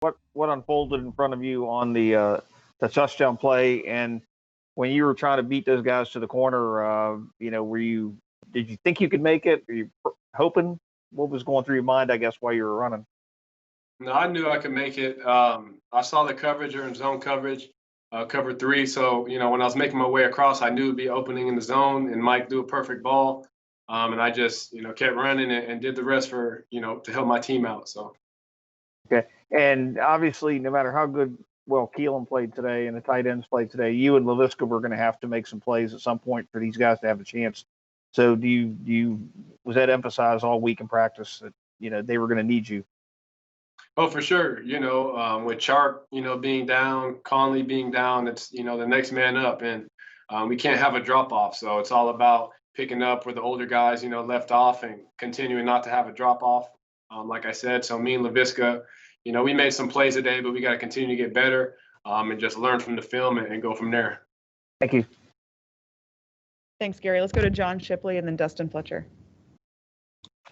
what unfolded in front of you on the touchdown play, and when you were trying to beat those guys to the corner, did you think you could make it? Were you hoping? What was going through your mind, I guess, while you were running? No, I knew I could make it. I saw the coverage or in zone coverage, cover 3. So, when I was making my way across, I knew it'd be opening in the zone and Mike threw a perfect ball. And I just, kept running and did the rest for, to help my team out. So. Okay. And obviously, no matter how well, Keelan played today and the tight ends played today, you and Laviska were going to have to make some plays at some point for these guys to have a chance. So was that emphasized all week in practice that, they were going to need you? Oh, for sure. With Chark, being down, Conley being down, it's, the next man up. And we can't have a drop off. So it's all about picking up where the older guys, left off and continuing not to have a drop off. Like I said, so me and Laviska, we made some plays today, but we got to continue to get better and just learn from the film and go from there. Thank you. Thanks, Gary. Let's go to John Shipley and then Dustin Fletcher.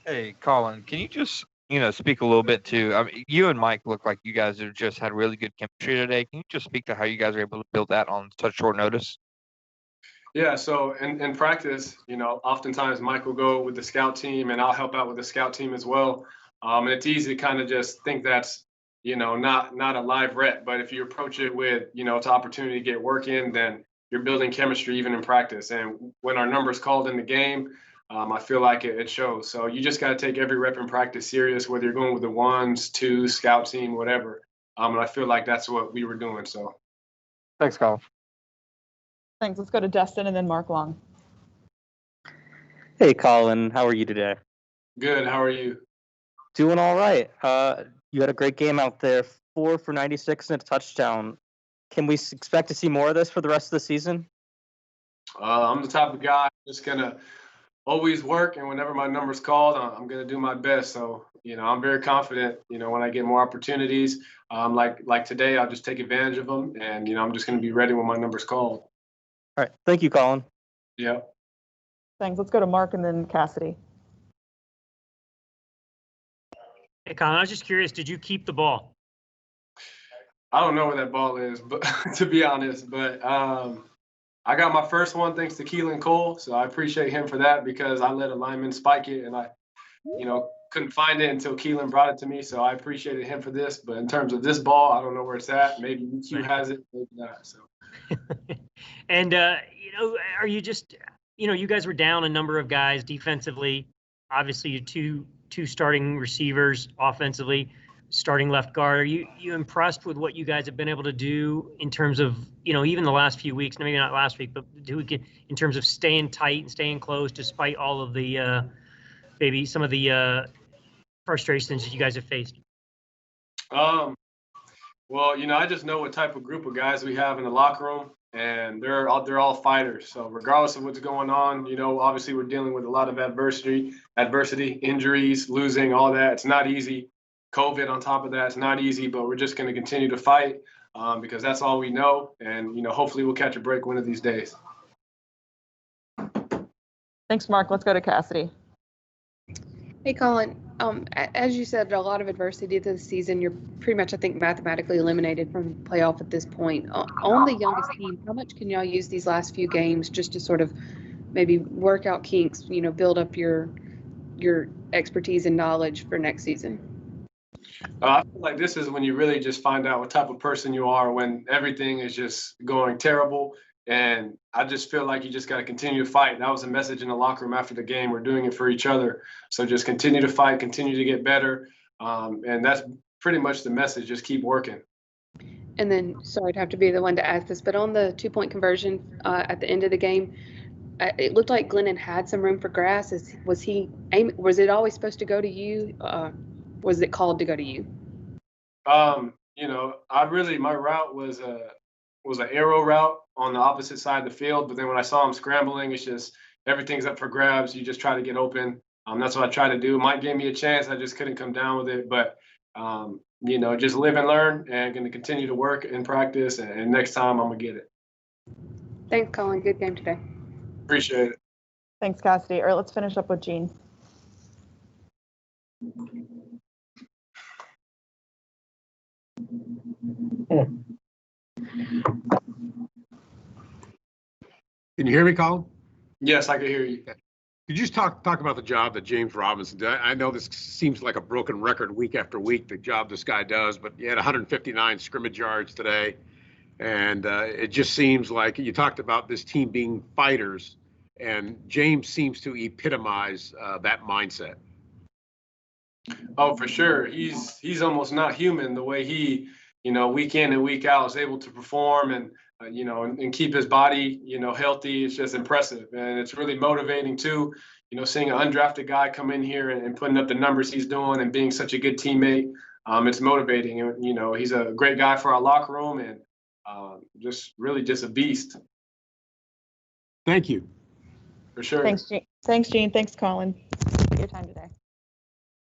Hey, Colin, can you just speak a little bit to, you and Mike look like you guys have just had really good chemistry today. Can you just speak to how you guys are able to build that on such short notice? Yeah, so in practice, oftentimes Mike will go with the scout team and I'll help out with the scout team as well. And it's easy to kind of just think that's, not a live rep. But if you approach it with, it's an opportunity to get work in, then you're building chemistry even in practice. And when our numbers called in the game, I feel like it shows. So you just got to take every rep in practice serious, whether you're going with the 1s, 2s, scout team, whatever. And I feel like that's what we were doing. So. Thanks, Colin. Thanks. Let's go to Dustin and then Mark Long. Hey, Colin. How are you today? Good. How are you? Doing all right. You had a great game out there, 4 for 96 and a touchdown. Can we expect to see more of this for the rest of the season? I'm the type of guy just going to always work, and whenever my number's called, I'm going to do my best. So, I'm very confident, when I get more opportunities, like today, I'll just take advantage of them, and, I'm just going to be ready when my number's called. All right. Thank you, Colin. Yeah. Thanks. Let's go to Mark and then Cassidy. Hey, Colin, I was just curious, did you keep the ball? I don't know where that ball is, but to be honest, but I got my first one thanks to Keelan Cole, so I appreciate him for that because I let a lineman spike it and I, couldn't find it until Keelan brought it to me, so I appreciated him for this. But in terms of this ball, I don't know where it's at. Maybe EQ has it, maybe not. So. And are you just, you guys were down a number of guys defensively. Obviously, you two starting receivers offensively, starting left guard. Are you impressed with what you guys have been able to do in terms of, even the last few weeks, maybe not last week, but in terms of staying tight and staying close despite all of the maybe some of the frustrations that you guys have faced? Well, I just know what type of group of guys we have in the locker room, and they're all fighters. So regardless of what's going on, obviously we're dealing with a lot of adversity, injuries, losing, all that. It's not easy. COVID on top of that, it's not easy, but we're just going to continue to fight because that's all we know. And, hopefully we'll catch a break one of these days. Thanks, Mark. Let's go to Cassidy. Hey, Colin. As you said, a lot of adversity this season. You're pretty much, I think, mathematically eliminated from playoff at this point. On the youngest team, how much can y'all use these last few games just to sort of maybe work out kinks, build up your expertise and knowledge for next season? I feel like this is when you really just find out what type of person you are when everything is just going terrible. And I just feel like you just got to continue to fight. That was a message in the locker room after the game. We're doing it for each other. So just continue to fight, continue to get better. And that's pretty much the message. Just keep working. And then, sorry to have to be the one to ask this, but on the 2-point conversion at the end of the game, it looked like Glennon had some room for grass. Was it always supposed to go to you? Was it called to go to you? My route was an arrow route on the opposite side of the field. But then when I saw him scrambling, it's just everything's up for grabs. You just try to get open. That's what I try to do. Mike gave me a chance. I just couldn't come down with it. But, just live and learn and going to continue to work and practice. And next time I'm going to get it. Thanks, Colin. Good game today. Appreciate it. Thanks, Cassidy. All right, let's finish up with Gene. Can you hear me, Colin? Yes, I can hear you. Could you just talk about the job that James Robinson did? I know this seems like a broken record week after week, the job this guy does, but he had 159 scrimmage yards today. And it just seems like you talked about this team being fighters, and James seems to epitomize that mindset. Oh, for sure. He's almost not human the way he, week in and week out is able to perform and, and keep his body, healthy. It's just impressive. And it's really motivating too, seeing an undrafted guy come in here and putting up the numbers he's doing and being such a good teammate. It's motivating. And, he's a great guy for our locker room and just a beast. Thank you. For sure. Thanks, Gene. Thanks, Gene. Thanks, Colin. For your time today.